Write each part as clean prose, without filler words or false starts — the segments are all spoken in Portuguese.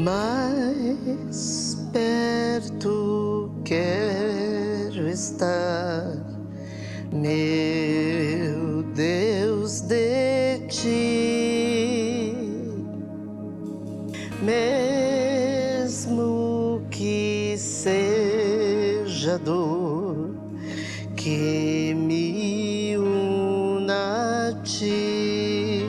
mais perto quero estar, meu Deus, de ti, mesmo que seja dor que me una a ti,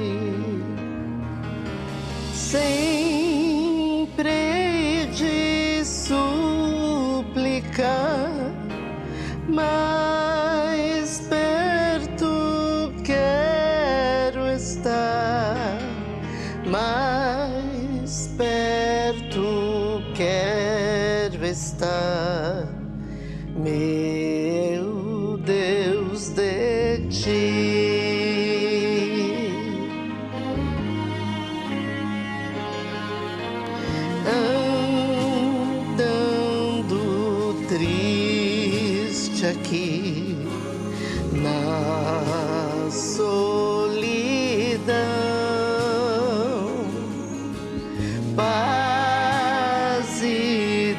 sempre hei de suplicar, mais perto quero estar, mais perto quero estar, meu Deus, de ti. Andando triste aqui na solidão, paz e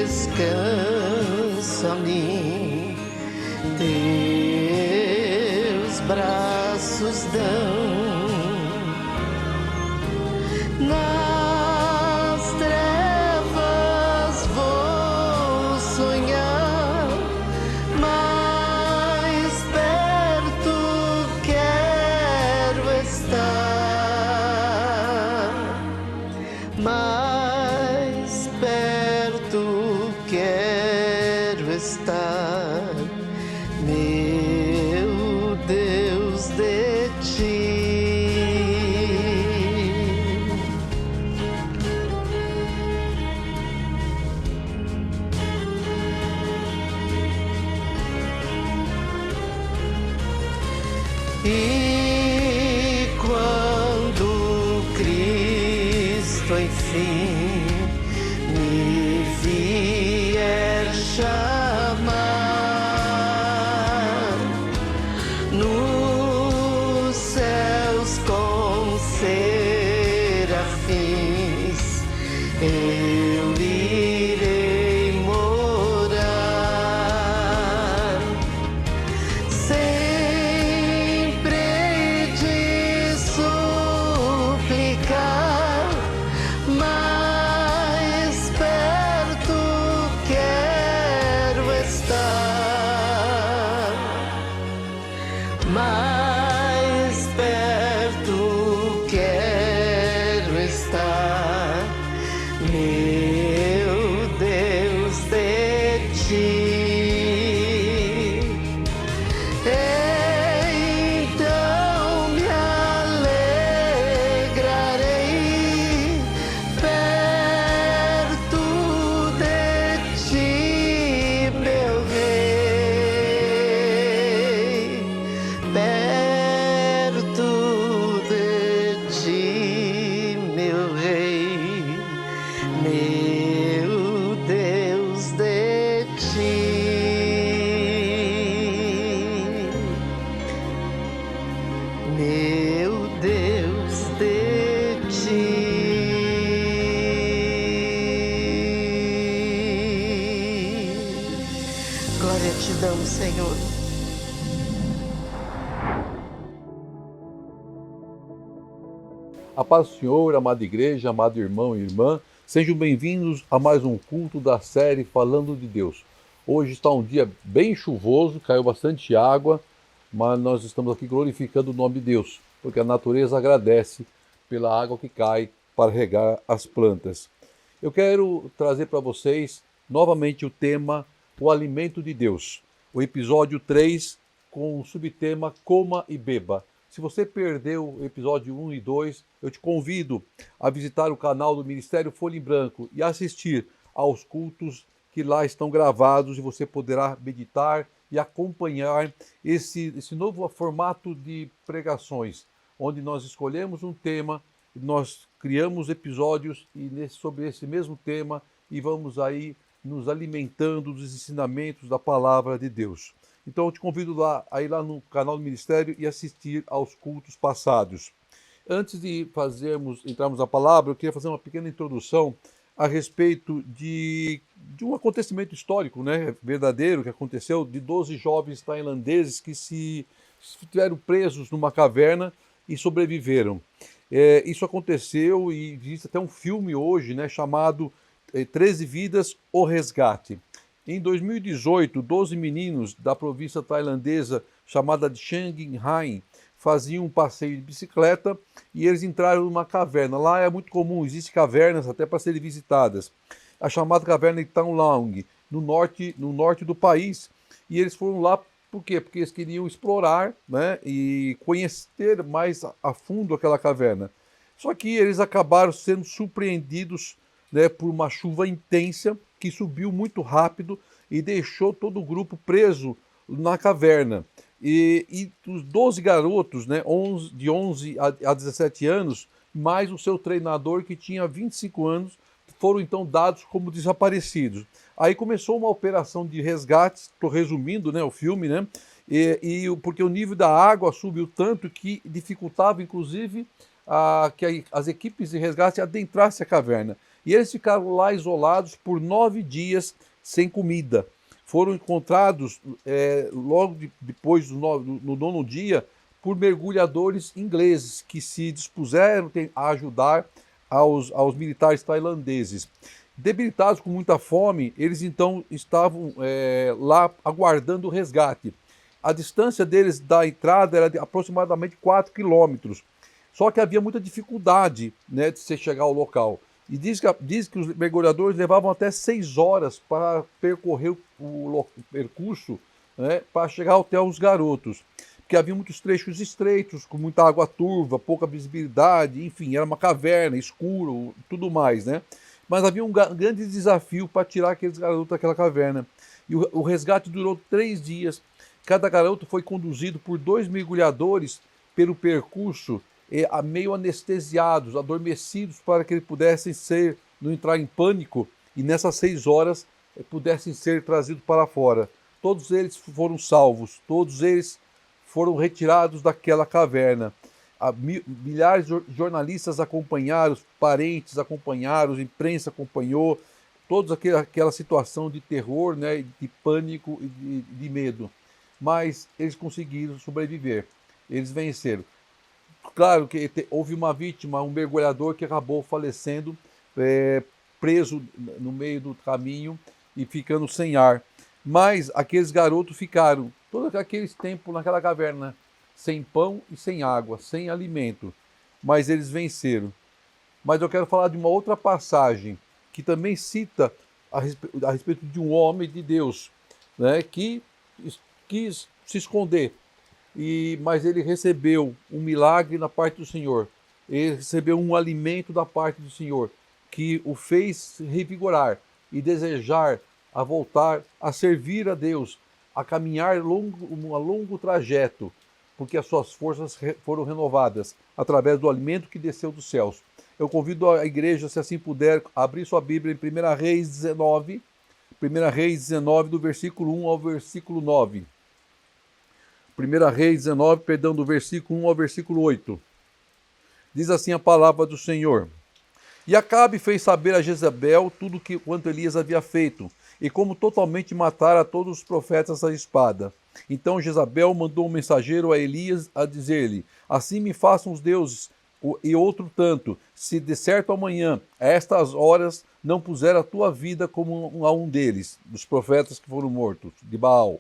descanso a mim teus braços dão. Nas trevas vou sonhar, mais perto quero estar, mais perto quero estar, meu Deus, de ti. E quando Cristo enfim me vier chamar, nos céus com serafins eu irei morar, sempre hei de suplicar, mais perto quero estar, mais perto quero estar, meu Deus, de ti. Então me alegrarei perto de ti, meu rei, perto de ti, meu rei, meu Deus, de ti, meu Deus, de ti. Glória te damos, Senhor. A paz do Senhor, amada igreja, amado irmão e irmã, sejam bem-vindos a mais um culto da série Falando de Deus. Hoje está um dia bem chuvoso, caiu bastante água, mas nós estamos aqui glorificando o nome de Deus, porque a natureza agradece pela água que cai para regar as plantas. Eu quero trazer para vocês novamente o tema O Alimento de Deus, o episódio 3 com o subtema Coma e Beba. Se você perdeu o episódio 1 e 2, eu te convido a visitar o canal do Ministério Folha em Branco e assistir aos cultos que lá estão gravados e você poderá meditar e acompanhar esse novo formato de pregações, onde nós escolhemos um tema, nós criamos episódios sobre esse mesmo tema e vamos aí nos alimentando dos ensinamentos da palavra de Deus. Então eu te convido a ir lá no canal do Ministério e assistir aos cultos passados. Antes de entrarmos na palavra, eu queria fazer uma pequena introdução a respeito de um acontecimento histórico, né, verdadeiro, que aconteceu, de 12 jovens tailandeses que se estiveram presos numa caverna e sobreviveram. Isso aconteceu e existe até um filme hoje, né, chamado 13 Vidas, O Resgate. Em 2018, 12 meninos da província tailandesa chamada de Chiang Rai faziam um passeio de bicicleta e eles entraram numa caverna. Lá é muito comum, existem cavernas até para serem visitadas. A chamada caverna de Tham Luang, no norte do país. E eles foram lá por quê? Porque eles queriam explorar, né, e conhecer mais a fundo aquela caverna. Só que eles acabaram sendo surpreendidos, né, por uma chuva intensa que subiu muito rápido e deixou todo o grupo preso na caverna. E os 12 garotos, né, de 11 a 17 anos, mais o seu treinador que tinha 25 anos, foram então dados como desaparecidos. Aí começou uma operação de resgate, estou resumindo, né, o filme, né, porque o nível da água subiu tanto que dificultava, inclusive, que as equipes de resgate adentrassem a caverna. E eles ficaram lá isolados por 9 dias sem comida. Foram encontrados logo depois no nono dia por mergulhadores ingleses que se dispuseram a ajudar aos militares tailandeses. Debilitados com muita fome, eles então estavam lá aguardando o resgate. A distância deles da entrada era de aproximadamente 4 quilômetros. Só que havia muita dificuldade, né, de se chegar ao local. E diz que os mergulhadores levavam até 6 horas para percorrer o percurso, né, para chegar até os garotos. Porque havia muitos trechos estreitos, com muita água turva, pouca visibilidade, enfim, era uma caverna, escuro, tudo mais, né? Mas havia um grande desafio para tirar aqueles garotos daquela caverna. E o resgate durou 3 dias. Cada garoto foi conduzido por 2 mergulhadores pelo percurso, meio anestesiados, adormecidos, para que eles pudessem não entrar em pânico e nessas 6 horas pudessem ser trazidos para fora. Todos eles foram salvos, todos eles foram retirados daquela caverna. Milhares de jornalistas acompanharam, os parentes acompanharam, a imprensa acompanhou, toda aquela situação de terror, né, de pânico e de medo. Mas eles conseguiram sobreviver, eles venceram. Claro que houve uma vítima, um mergulhador que acabou falecendo, preso no meio do caminho e ficando sem ar. Mas aqueles garotos ficaram todo aquele tempo naquela caverna, sem pão e sem água, sem alimento. Mas eles venceram. Mas eu quero falar de uma outra passagem que também cita a respeito de um homem de Deus, né, que quis se esconder. Mas ele recebeu um milagre da parte do Senhor. Ele recebeu um alimento da parte do Senhor, que o fez revigorar e desejar a voltar a servir a Deus, a caminhar um longo trajeto, porque as suas forças foram renovadas através do alimento que desceu dos céus. Eu convido a igreja, se assim puder, a abrir sua Bíblia em 1 Reis 19, 1 Reis 19, do versículo 1 ao versículo 9. 1 Reis 19, perdão, do versículo 1 ao versículo 8. Diz assim a palavra do Senhor. E Acabe fez saber a Jezabel tudo quanto Elias havia feito, e como totalmente matara todos os profetas à espada. Então Jezabel mandou um mensageiro a Elias a dizer-lhe: assim me façam os deuses, e outro tanto, se de certo amanhã, a estas horas, não puser a tua vida como a um deles, dos profetas que foram mortos, de Baal.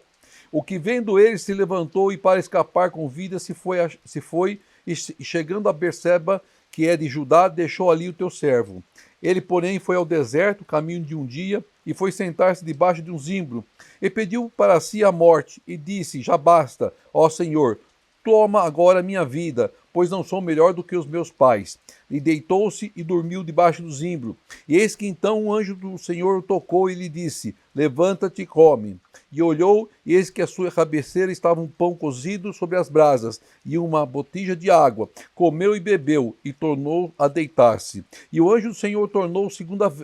O que vendo ele se levantou e para escapar com vida se foi e chegando a Berseba, que é de Judá, deixou ali o teu servo. Ele, porém, foi ao deserto, caminho de um dia, e foi sentar-se debaixo de um zimbro, e pediu para si a morte, e disse: já basta, ó Senhor, toma agora minha vida, pois não sou melhor do que os meus pais. E deitou-se e dormiu debaixo do zimbro. E eis que então um anjo do Senhor o tocou e lhe disse: levanta-te e come. E olhou, e eis que à sua cabeceira estava um pão cozido sobre as brasas, e uma botija de água. Comeu e bebeu, e tornou a deitar-se. E o anjo do Senhor tornou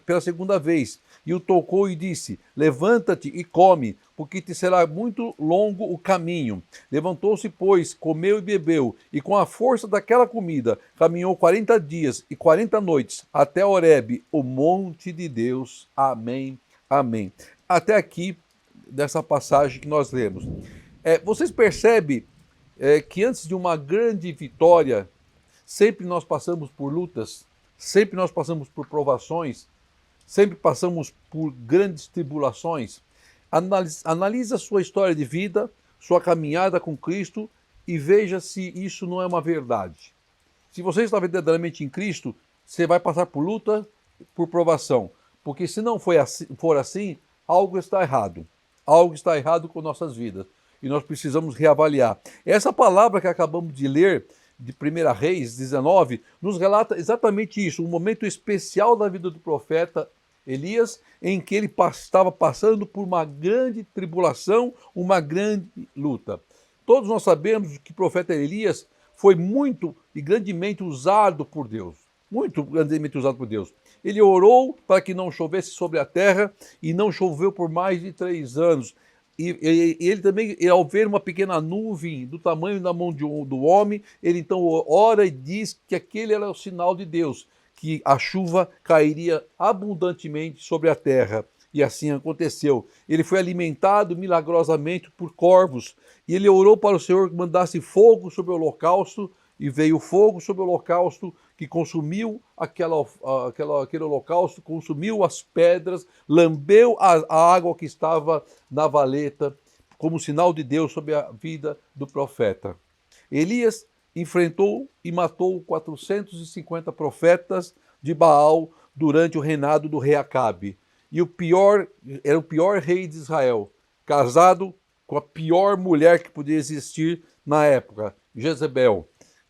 pela segunda vez, e o tocou e disse: levanta-te e come, porque te será muito longo o caminho. Levantou-se, pois, comeu e bebeu, e com a força força daquela comida, caminhou 40 dias e 40 noites até Horebe, o monte de Deus. Amém, amém. Até aqui, dessa passagem que nós lemos. Vocês percebem que antes de uma grande vitória, sempre nós passamos por lutas, sempre nós passamos por provações, sempre passamos por grandes tribulações. Analise a sua história de vida, sua caminhada com Cristo e veja se isso não é uma verdade. Se você está verdadeiramente em Cristo, você vai passar por luta, por provação. Porque se não for assim, algo está errado. Algo está errado com nossas vidas. E nós precisamos reavaliar. Essa palavra que acabamos de ler, de 1 Reis 19, nos relata exatamente isso, um momento especial da vida do profeta Elias, em que ele estava passando por uma grande tribulação, uma grande luta. Todos nós sabemos que o profeta Elias foi muito e grandemente usado por Deus. Muito grandemente usado por Deus. Ele orou para que não chovesse sobre a terra e não choveu por mais de 3 anos. E ele também, ao ver uma pequena nuvem do tamanho da mão do homem, ele então ora e diz que aquele era o sinal de Deus, que a chuva cairia abundantemente sobre a terra. E assim aconteceu. Ele foi alimentado milagrosamente por corvos. E ele orou para o Senhor que mandasse fogo sobre o holocausto. E veio fogo sobre o holocausto que consumiu aquele holocausto, consumiu as pedras, lambeu a água que estava na valeta, como sinal de Deus sobre a vida do profeta. Elias enfrentou e matou 450 profetas de Baal durante o reinado do rei Acabe. E era o pior rei de Israel, casado com a pior mulher que podia existir na época, Jezebel,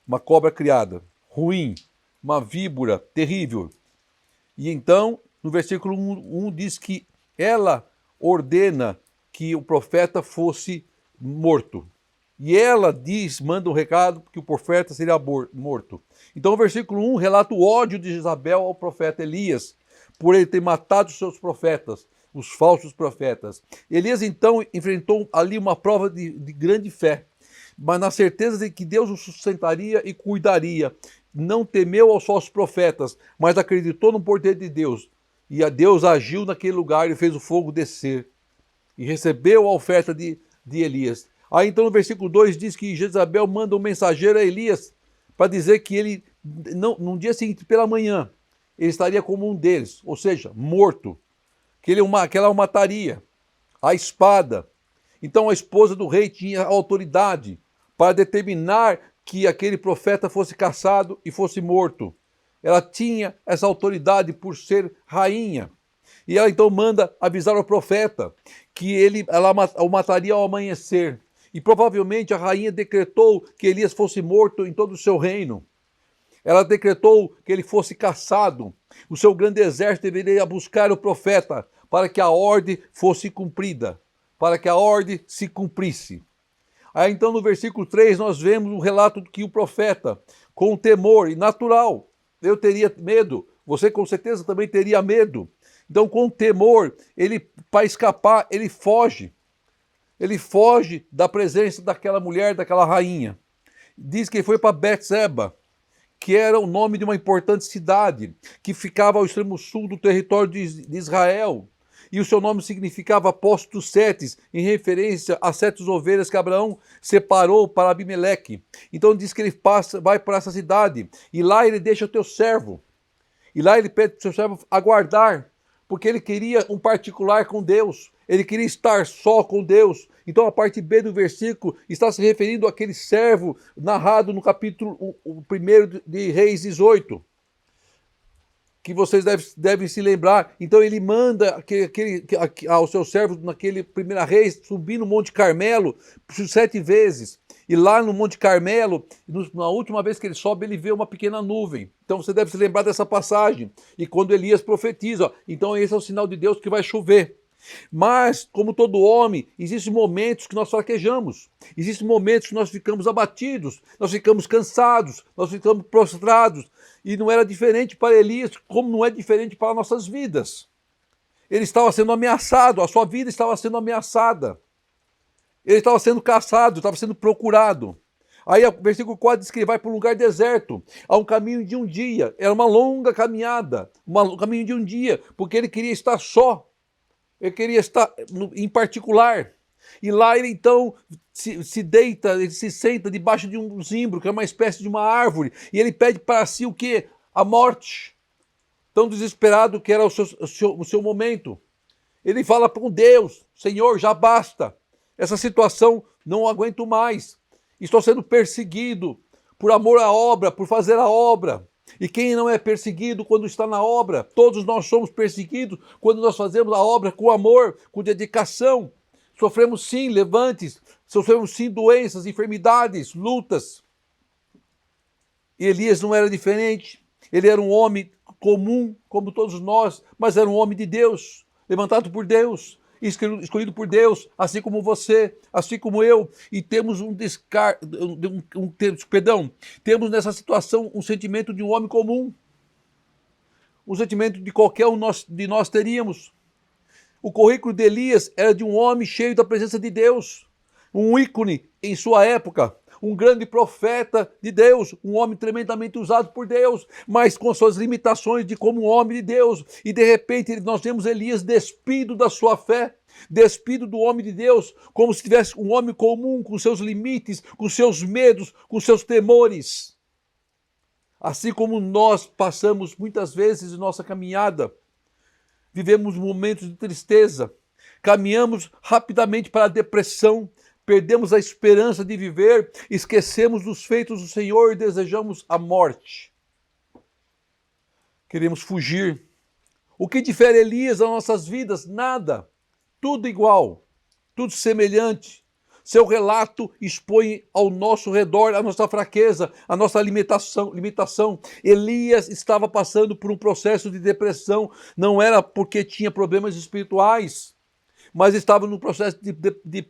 uma cobra criada, ruim, uma víbora terrível. E então, no versículo 1 diz que ela ordena que o profeta fosse morto. E ela manda um recado que o profeta seria morto. Então o versículo 1 relata o ódio de Jezabel ao profeta Elias, por ele ter matado os seus profetas, os falsos profetas. Elias então enfrentou ali uma prova de grande fé, mas na certeza de que Deus o sustentaria e cuidaria. Não temeu aos falsos profetas, mas acreditou no poder de Deus. E a Deus agiu naquele lugar e fez o fogo descer. E recebeu a oferta de Elias. Aí então no versículo 2 diz que Jezabel manda um mensageiro a Elias para dizer que ele, no dia seguinte pela manhã, ele estaria como um deles, ou seja, morto, que ela o mataria, a espada. Então a esposa do rei tinha autoridade para determinar que aquele profeta fosse caçado e fosse morto. Ela tinha essa autoridade por ser rainha. E ela então manda avisar ao profeta que ela o mataria ao amanhecer. E provavelmente a rainha decretou que Elias fosse morto em todo o seu reino. Ela decretou que ele fosse caçado. O seu grande exército deveria buscar o profeta para que a ordem fosse cumprida, para que a ordem se cumprisse. Aí então no versículo 3 nós vemos um relato de que o profeta, com temor, e natural, eu teria medo, você com certeza também teria medo. Então com temor, para escapar, ele foge. Ele foge da presença daquela mulher, daquela rainha. Diz que ele foi para Betseba, que era o nome de uma importante cidade, que ficava ao extremo sul do território de Israel. E o seu nome significava posto dos setes, em referência às 7 ovelhas que Abraão separou para Abimeleque. Então diz que ele vai para essa cidade, e lá ele deixa o teu servo. E lá ele pede para o seu servo aguardar, porque ele queria um particular com Deus. Ele queria estar só com Deus. Então a parte B do versículo está se referindo àquele servo narrado no capítulo 1 de Reis 18. Que vocês devem se lembrar. Então ele manda ao seu servo naquele 1 Reis subir no Monte Carmelo 7 vezes. E lá no Monte Carmelo, na última vez que ele sobe, ele vê uma pequena nuvem. Então você deve se lembrar dessa passagem. E quando Elias profetiza, então esse é o sinal de Deus que vai chover. Mas, como todo homem, existem momentos que nós fraquejamos, existem momentos que nós ficamos abatidos, nós ficamos cansados, nós ficamos prostrados. E não era diferente para Elias, como não é diferente para nossas vidas. Ele estava sendo ameaçado, a sua vida estava sendo ameaçada. Ele estava sendo caçado, estava sendo procurado. Aí o versículo 4 diz que ele vai para um lugar deserto, a um caminho de um dia. Era uma longa caminhada, um caminho de um dia, porque ele queria estar só. Ele queria estar em particular. E lá ele então se deita, ele se senta debaixo de um zimbro, que é uma espécie de uma árvore, e ele pede para si o quê? A morte. Tão desesperado que era o seu momento. Ele fala com Deus: Senhor, já basta. Essa situação não aguento mais. Estou sendo perseguido por amor à obra, por fazer a obra. E quem não é perseguido quando está na obra? Todos nós somos perseguidos quando nós fazemos a obra com amor, com dedicação. Sofremos sim levantes, sofremos sim doenças, enfermidades, lutas. E Elias não era diferente. Ele era um homem comum, como todos nós, mas era um homem de Deus, levantado por Deus, escolhido por Deus, assim como você, assim como eu. E temos temos nessa situação um sentimento de um homem comum, um sentimento de qualquer um de nós teríamos. O currículo de Elias era de um homem cheio da presença de Deus, um ícone em sua época, um grande profeta de Deus, um homem tremendamente usado por Deus, mas com suas limitações de como um homem de Deus. E de repente nós vemos Elias despido da sua fé, despido do homem de Deus, como se tivesse um homem comum, com seus limites, com seus medos, com seus temores. Assim como nós passamos muitas vezes em nossa caminhada, vivemos momentos de tristeza, caminhamos rapidamente para a depressão, perdemos a esperança de viver, esquecemos dos feitos do Senhor e desejamos a morte. Queremos fugir. O que difere Elias das nossas vidas? Nada. Tudo igual, tudo semelhante. Seu relato expõe ao nosso redor a nossa fraqueza, a nossa limitação. Elias estava passando por um processo de depressão, não era porque tinha problemas espirituais, mas estava no processo de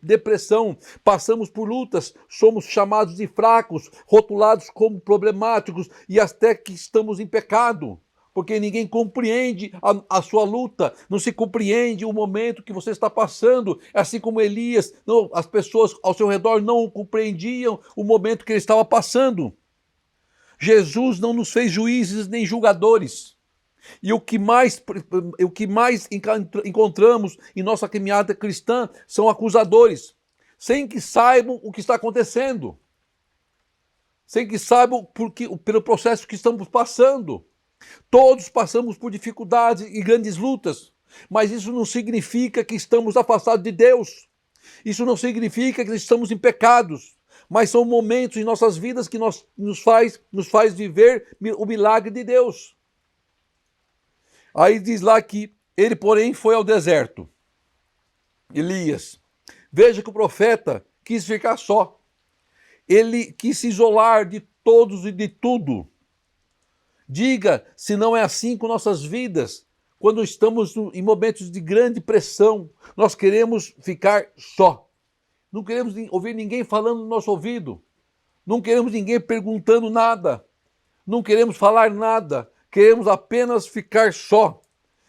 depressão. Passamos por lutas, somos chamados de fracos, rotulados como problemáticos e até que estamos em pecado, porque ninguém compreende a sua luta, não se compreende o momento que você está passando, assim como Elias, as pessoas ao seu redor não compreendiam o momento que ele estava passando. Jesus não nos fez juízes nem julgadores. E o que mais encontramos em nossa caminhada cristã são acusadores, sem que saibam o que está acontecendo, sem que saibam pelo processo que estamos passando. Todos passamos por dificuldades e grandes lutas, mas isso não significa que estamos afastados de Deus. Isso não significa que estamos em pecados, mas são momentos em nossas vidas que nos faz viver o milagre de Deus. Aí diz lá que ele, porém, foi ao deserto. Elias. Veja que o profeta quis ficar só. Ele quis se isolar de todos e de tudo. Diga se não é assim com nossas vidas, quando estamos em momentos de grande pressão, nós queremos ficar só. Não queremos ouvir ninguém falando no nosso ouvido. Não queremos ninguém perguntando nada. Não queremos falar nada. Queremos apenas ficar só.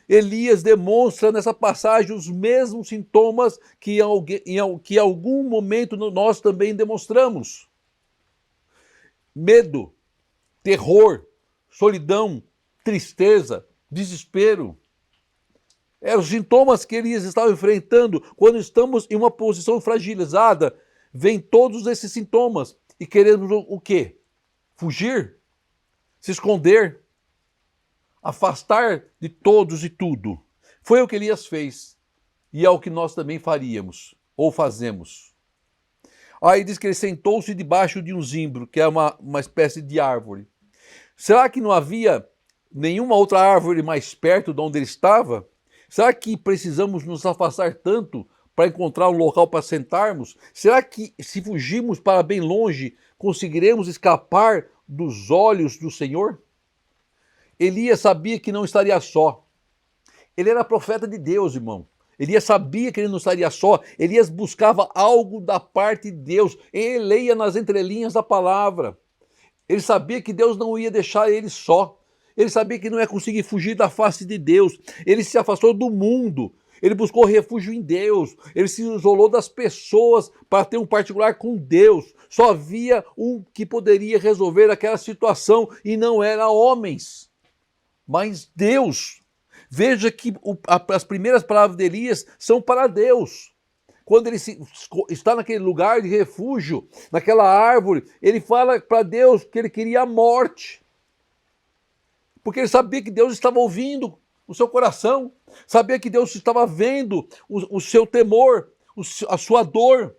Elias demonstra nessa passagem os mesmos sintomas que em algum momento nós também demonstramos. Medo, terror, solidão, tristeza, desespero. Eram os sintomas que Elias estava enfrentando. Quando estamos em uma posição fragilizada, vem todos esses sintomas e queremos o quê? Fugir, se esconder, afastar de todos e tudo. Foi o que Elias fez e é o que nós também faríamos ou fazemos. Aí diz que ele sentou-se debaixo de um zimbro, que é uma espécie de árvore. Será que não havia nenhuma outra árvore mais perto de onde ele estava? Será que precisamos nos afastar tanto para encontrar um local para sentarmos? Será que se fugirmos para bem longe, conseguiremos escapar dos olhos do Senhor? Elias sabia que não estaria só. Ele era profeta de Deus, irmão. Elias sabia que ele não estaria só. Elias buscava algo da parte de Deus. Ele leia nas entrelinhas da palavra. Ele sabia que Deus não ia deixar ele só. Ele sabia que não ia conseguir fugir da face de Deus. Ele se afastou do mundo. Ele buscou refúgio em Deus. Ele se isolou das pessoas para ter um particular com Deus. Só havia um que poderia resolver aquela situação e não era homens, mas Deus. Veja que as primeiras palavras de Elias são para Deus. Quando ele está naquele lugar de refúgio, naquela árvore, ele fala para Deus que ele queria a morte. Porque ele sabia que Deus estava ouvindo o seu coração, sabia que Deus estava vendo o seu temor, a sua dor,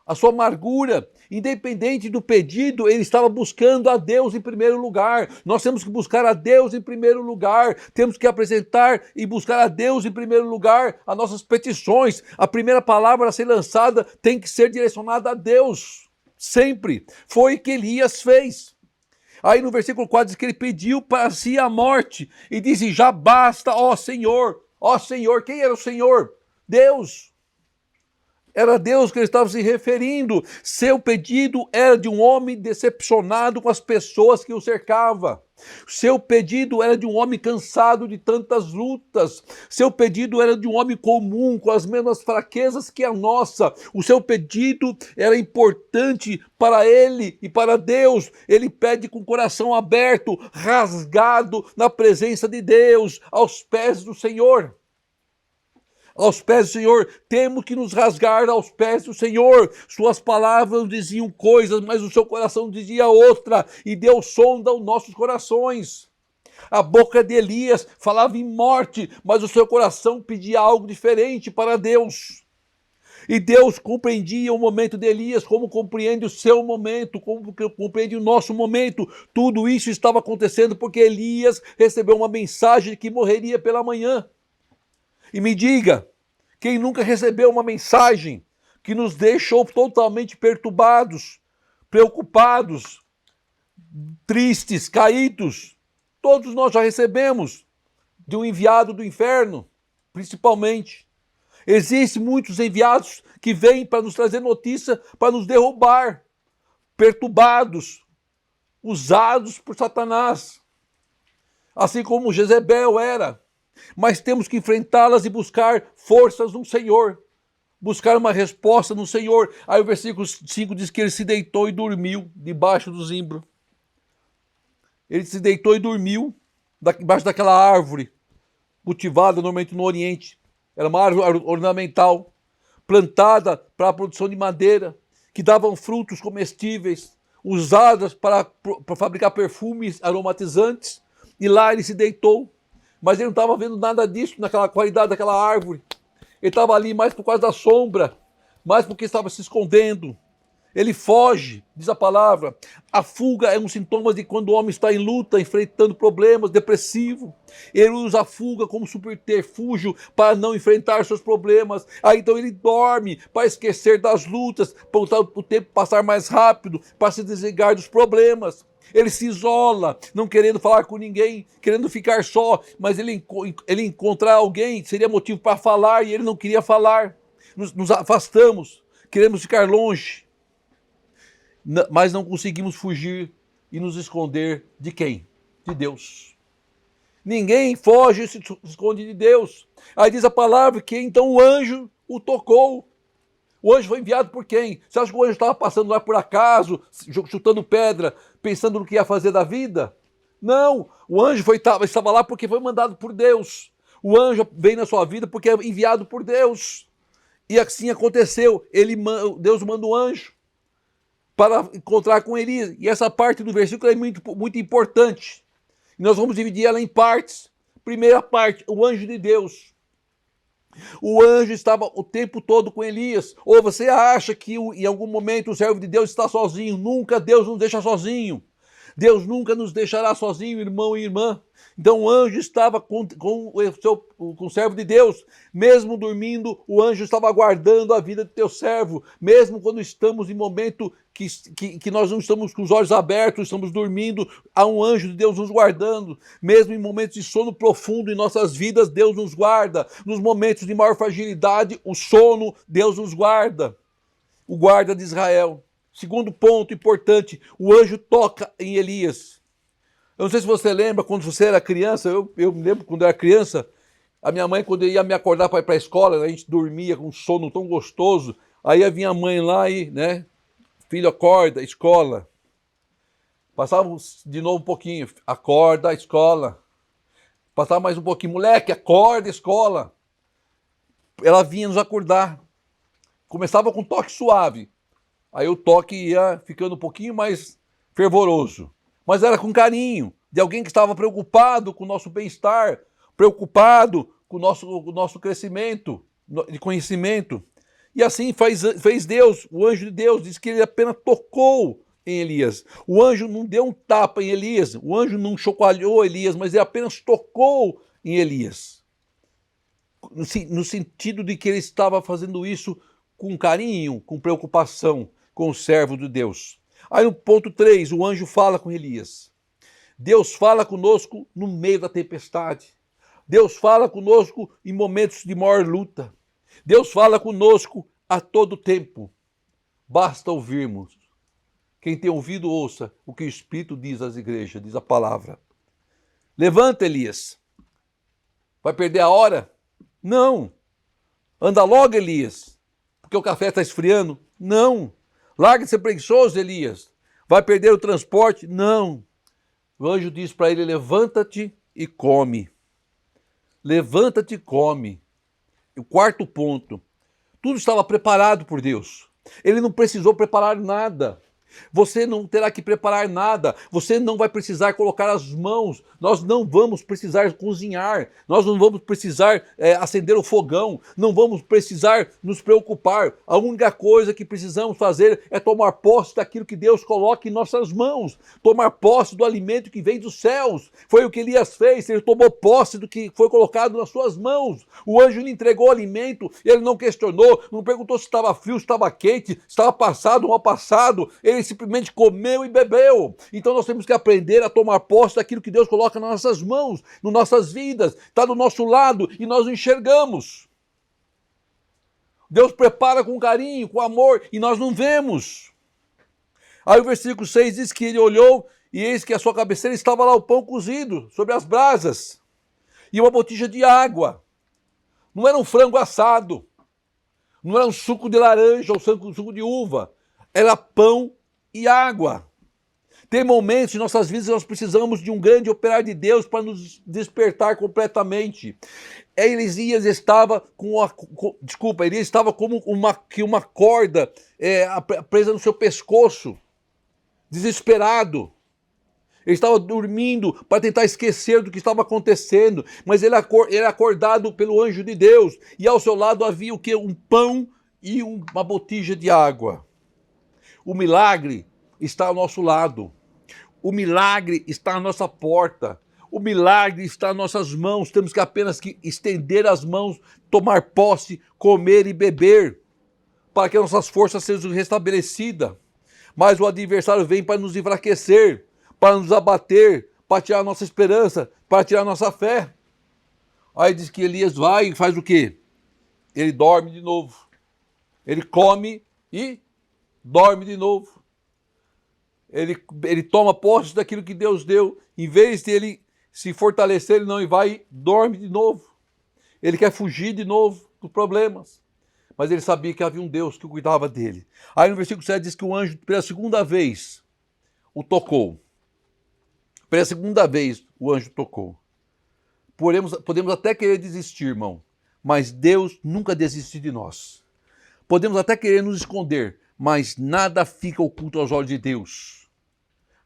a sua amargura. Independente do pedido, ele estava buscando a Deus em primeiro lugar. Nós temos que buscar a Deus em primeiro lugar. Temos que apresentar e buscar a Deus em primeiro lugar as nossas petições. A primeira palavra a ser lançada tem que ser direcionada a Deus. Sempre. Foi o que Elias fez. Aí no versículo 4 diz que ele pediu para si a morte e disse: já basta, ó Senhor. Ó Senhor, quem era o Senhor? Deus. Era Deus que ele estava se referindo. Seu pedido era de um homem decepcionado com as pessoas que o cercavam. Seu pedido era de um homem cansado de tantas lutas. Seu pedido era de um homem comum, com as mesmas fraquezas que a nossa. O seu pedido era importante para ele e para Deus. Ele pede com o coração aberto, rasgado na presença de Deus, aos pés do Senhor. Aos pés do Senhor, temos que nos rasgar aos pés do Senhor. Suas palavras diziam coisas, mas o seu coração dizia outra, e Deus sonda os nossos corações. A boca de Elias falava em morte, mas o seu coração pedia algo diferente para Deus. E Deus compreendia o momento de Elias como compreende o seu momento, como compreende o nosso momento. Tudo isso estava acontecendo porque Elias recebeu uma mensagem de que morreria pela manhã. E me diga, quem nunca recebeu uma mensagem que nos deixou totalmente perturbados, preocupados, tristes, caídos? Todos nós já recebemos de um enviado do inferno, principalmente. Existem muitos enviados que vêm para nos trazer notícia, para nos derrubar, perturbados, usados por Satanás, assim como Jezebel era. Mas temos que enfrentá-las e buscar forças no Senhor, buscar uma resposta no Senhor. Aí o versículo 5 diz que ele se deitou e dormiu debaixo do zimbro. Ele se deitou e dormiu debaixo daquela árvore, cultivada normalmente no Oriente. Era uma árvore ornamental, plantada para a produção de madeira, que davam frutos comestíveis, usadas para fabricar perfumes aromatizantes. E lá ele se deitou. Mas ele não estava vendo nada disso naquela qualidade daquela árvore. Ele estava ali mais por causa da sombra, mais porque estava se escondendo. Ele foge, diz a palavra. A fuga é um sintoma de quando o homem está em luta, enfrentando problemas, depressivo. Ele usa a fuga como subterfúgio para não enfrentar seus problemas. Aí então ele dorme para esquecer das lutas, para o tempo passar mais rápido, para se desligar dos problemas. Ele se isola, não querendo falar com ninguém, querendo ficar só, mas ele encontrar alguém seria motivo para falar e ele não queria falar. Nos afastamos, queremos ficar longe, mas não conseguimos fugir e nos esconder de quem? De Deus. Ninguém foge e se esconde de Deus. Aí diz a palavra que então o anjo o tocou. O anjo foi enviado por quem? Você acha que o anjo estava passando lá por acaso, chutando pedra, pensando no que ia fazer da vida? Não, o anjo estava lá porque foi mandado por Deus. O anjo veio na sua vida porque é enviado por Deus. E assim aconteceu. Deus manda um anjo para encontrar com Elias. E essa parte do versículo é muito, muito importante. E nós vamos dividir ela em partes. Primeira parte, o anjo de Deus. O anjo estava o tempo todo com Elias. Ou você acha que em algum momento o servo de Deus está sozinho? Nunca, Deus nos deixa sozinho. Deus nunca nos deixará sozinho, irmão e irmã. Então o anjo estava com o servo de Deus. Mesmo dormindo, o anjo estava aguardando a vida do teu servo. Mesmo quando estamos em momento que nós não estamos com os olhos abertos, estamos dormindo, há um anjo de Deus nos guardando. Mesmo em momentos de sono profundo em nossas vidas, Deus nos guarda. Nos momentos de maior fragilidade, o sono, Deus nos guarda. O guarda de Israel. Segundo ponto importante, o anjo toca em Elias. Eu não sei se você lembra, quando você era criança, eu me lembro quando eu era criança, A minha mãe, quando ia me acordar para ir para a escola, a gente dormia com um sono tão gostoso, aí vinha a mãe lá e, né, filho, acorda, escola. Passava de novo um pouquinho, acorda, escola. Passava mais um pouquinho, moleque, acorda, escola. Ela vinha nos acordar. Começava com um toque suave. Aí o toque ia ficando um pouquinho mais fervoroso. Mas era com carinho, de alguém que estava preocupado com o nosso bem-estar, preocupado com o nosso crescimento de conhecimento. E assim fez Deus, o anjo de Deus, diz que ele apenas tocou em Elias. O anjo não deu um tapa em Elias, o anjo não chacoalhou Elias, mas ele apenas tocou em Elias. No sentido de que ele estava fazendo isso com carinho, com preocupação com o servo de Deus. Aí no ponto 3, o anjo fala com Elias. Deus fala conosco no meio da tempestade. Deus fala conosco em momentos de maior luta. Deus fala conosco a todo tempo. Basta ouvirmos. Quem tem ouvido, ouça o que o Espírito diz às igrejas, diz a palavra. Levanta, Elias. Vai perder a hora? Não. Anda logo, Elias, porque o café está esfriando? Não. Larga de ser preguiçoso, Elias. Vai perder o transporte? Não. O anjo diz para ele, levanta-te e come. Levanta-te e come. E o quarto ponto, tudo estava preparado por Deus. Ele não precisou preparar nada. Você não terá que preparar nada, você não vai precisar colocar as mãos, nós não vamos precisar cozinhar, nós não vamos precisar acender o fogão, não vamos precisar nos preocupar. A única coisa que precisamos fazer é tomar posse daquilo que Deus coloca em nossas mãos, tomar posse do alimento que vem dos céus. Foi o que Elias fez, ele tomou posse do que foi colocado nas suas mãos. O anjo lhe entregou o alimento, ele não questionou, não perguntou se estava frio, se estava quente, se estava passado ou mal passado, ele simplesmente comeu e bebeu. Então nós temos que aprender a tomar posse daquilo que Deus coloca nas nossas mãos, nas nossas vidas, está do nosso lado e nós o enxergamos. Deus prepara com carinho, com amor e nós não vemos. Aí o versículo 6 diz que ele olhou e eis que à sua cabeceira estava lá o pão cozido sobre as brasas e uma botija de água. Não era um frango assado, não era um suco de laranja ou suco de uva, era pão e água. Tem momentos em nossas vidas que nós precisamos de um grande operar de Deus para nos despertar completamente. Elias estava Elias estava como uma corda presa no seu pescoço, desesperado. Ele estava dormindo para tentar esquecer do que estava acontecendo, mas ele era acordado pelo anjo de Deus, e ao seu lado havia o quê? Um pão e uma botija de água. O milagre está ao nosso lado. O milagre está à nossa porta. O milagre está em nossas mãos. Temos que apenas estender as mãos, tomar posse, comer e beber, para que nossas forças sejam restabelecidas. Mas o adversário vem para nos enfraquecer, para nos abater, para tirar a nossa esperança, para tirar a nossa fé. Aí diz que Elias vai e faz o quê? Ele dorme de novo. Ele come e dorme de novo. Ele toma posse daquilo que Deus deu. Em vez de ele se fortalecer, ele não vai e dorme de novo. Ele quer fugir de novo dos problemas. Mas ele sabia que havia um Deus que cuidava dele. Aí no versículo 7 diz que o anjo, pela segunda vez, o tocou. Pela segunda vez, o anjo tocou. Podemos até querer desistir, irmão, mas Deus nunca desiste de nós. Podemos até querer nos esconder, mas nada fica oculto aos olhos de Deus.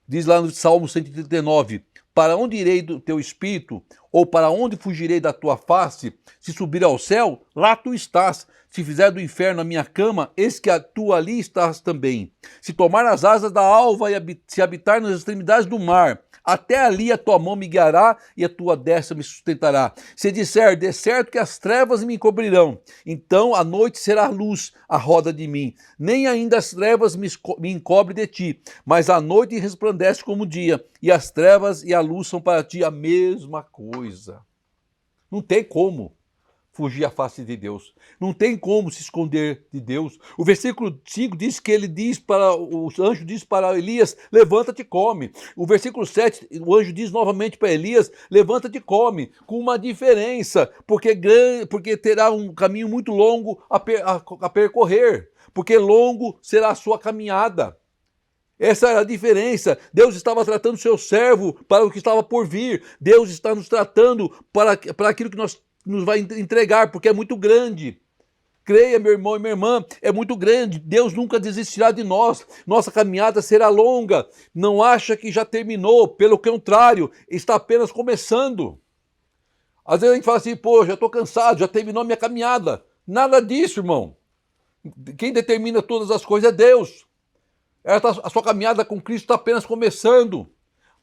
Diz lá no Salmo 139, para onde irei do teu espírito, ou para onde fugirei da tua face? Se subir ao céu, lá tu estás. Se fizer do inferno a minha cama, eis que tu ali estás também. Se tomar as asas da alva e se habitar nas extremidades do mar, até ali a tua mão me guiará e a tua destra me sustentará. Se disser, de certo que as trevas me encobrirão, então a noite será luz à roda de mim. Nem ainda as trevas me encobrem de ti, mas a noite resplandece como o dia, e as trevas e a luz são para ti a mesma coisa. Não tem como fugir à face de Deus. Não tem como se esconder de Deus. O versículo 5 diz que o anjo diz para Elias, levanta-te e come. O versículo 7, o anjo diz novamente para Elias, levanta-te e come, com uma diferença, porque terá um caminho muito longo a percorrer, porque longo será a sua caminhada. Essa era a diferença. Deus estava tratando o seu servo para o que estava por vir. Deus está nos tratando para aquilo que nos vai entregar, porque é muito grande. Creia, meu irmão e minha irmã, é muito grande. Deus nunca desistirá de nós. Nossa caminhada será longa. Não acha que já terminou. Pelo contrário, está apenas começando. Às vezes a gente fala assim, pô, já estou cansado, já terminou a minha caminhada. Nada disso, irmão. Quem determina todas as coisas é Deus. A sua caminhada com Cristo está apenas começando.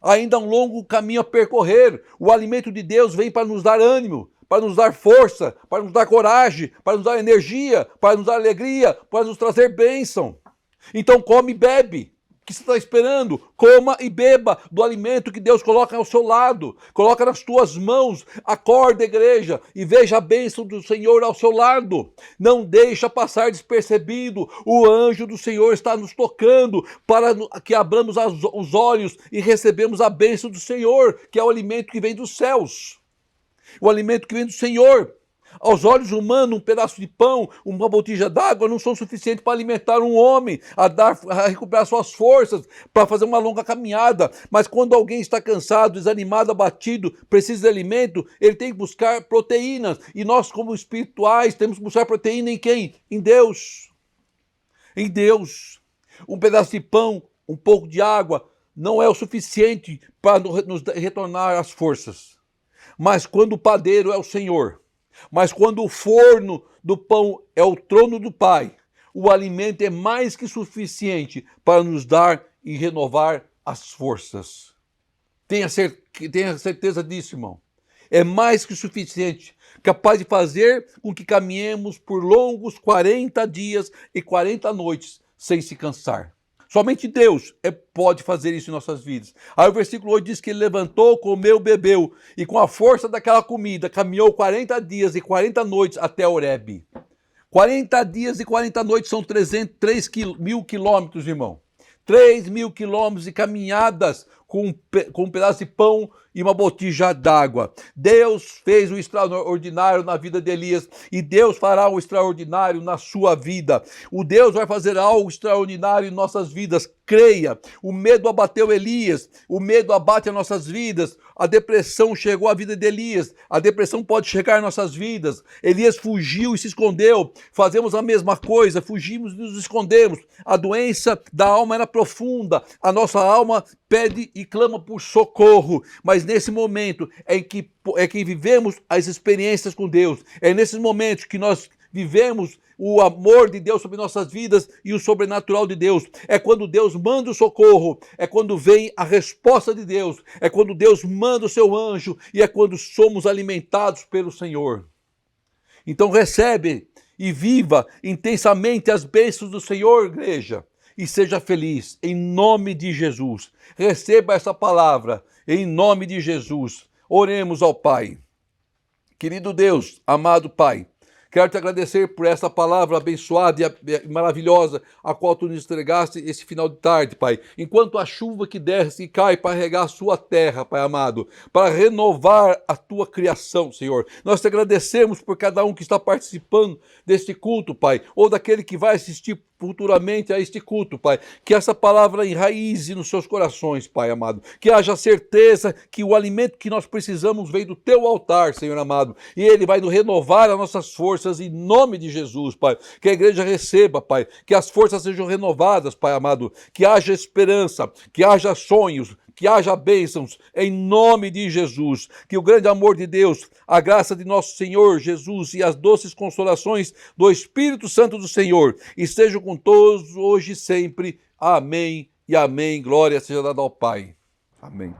Ainda há um longo caminho a percorrer. O alimento de Deus vem para nos dar ânimo, para nos dar força, para nos dar coragem, para nos dar energia, para nos dar alegria, para nos trazer bênção. Então come e bebe. O que você está esperando? Coma e beba do alimento que Deus coloca ao seu lado. Coloca nas tuas mãos. Acorda, igreja, e veja a bênção do Senhor ao seu lado. Não deixa passar despercebido. O anjo do Senhor está nos tocando para que abramos os olhos e recebemos a bênção do Senhor, que é o alimento que vem dos céus. O alimento que vem do Senhor. Aos olhos humanos, um pedaço de pão, uma botija d'água não são suficientes para alimentar um homem, a recuperar suas forças, para fazer uma longa caminhada. Mas quando alguém está cansado, desanimado, abatido, precisa de alimento, ele tem que buscar proteínas. E nós, como espirituais, temos que buscar proteína em quem? Em Deus. Em Deus. Um pedaço de pão, um pouco de água, não é o suficiente para nos retornar as forças. Mas quando o padeiro é o Senhor, mas quando o forno do pão é o trono do Pai, o alimento é mais que suficiente para nos dar e renovar as forças. Tenha certeza disso, irmão. É mais que suficiente, capaz de fazer com que caminhemos por longos 40 dias e 40 noites sem se cansar. Somente Deus pode fazer isso em nossas vidas. Aí o versículo 8 diz que ele levantou, comeu, bebeu, e com a força daquela comida, caminhou 40 dias e 40 noites até Horebe. 40 dias e 40 noites são 3.000 quilômetros, irmão. 3.000 quilômetros de caminhadas com um pedaço de pão e uma botija d'água. Deus fez o extraordinário na vida de Elias e Deus fará o extraordinário na sua vida. O Deus vai fazer algo extraordinário em nossas vidas. Creia. O medo abateu Elias, o medo abate as nossas vidas. A depressão chegou à vida de Elias. A depressão pode chegar em nossas vidas. Elias fugiu e se escondeu. Fazemos a mesma coisa, fugimos e nos escondemos. A doença da alma era profunda. A nossa alma pede e clama por socorro, mas nesse momento é que vivemos as experiências com Deus, é nesses momentos que nós vivemos o amor de Deus sobre nossas vidas e o sobrenatural de Deus. É quando Deus manda o socorro, é quando vem a resposta de Deus, é quando Deus manda o seu anjo e é quando somos alimentados pelo Senhor. Então recebe e viva intensamente as bênçãos do Senhor, igreja. E seja feliz, em nome de Jesus. Receba essa palavra, em nome de Jesus. Oremos ao Pai. Querido Deus, amado Pai, quero te agradecer por essa palavra abençoada e maravilhosa, a qual tu nos entregaste esse final de tarde, Pai. Enquanto a chuva que desce e cai para regar a sua terra, Pai amado, para renovar a tua criação, Senhor. Nós te agradecemos por cada um que está participando deste culto, Pai, ou daquele que vai assistir futuramente a este culto, Pai, que essa palavra enraize nos seus corações, Pai amado, que haja certeza que o alimento que nós precisamos vem do teu altar, Senhor amado, e ele vai nos renovar as nossas forças em nome de Jesus, Pai, que a igreja receba, Pai, que as forças sejam renovadas, Pai amado, que haja esperança, que haja sonhos, que haja bênçãos, em nome de Jesus, que o grande amor de Deus, a graça de nosso Senhor Jesus e as doces consolações do Espírito Santo do Senhor estejam com todos hoje e sempre. Amém e amém. Glória seja dada ao Pai. Amém.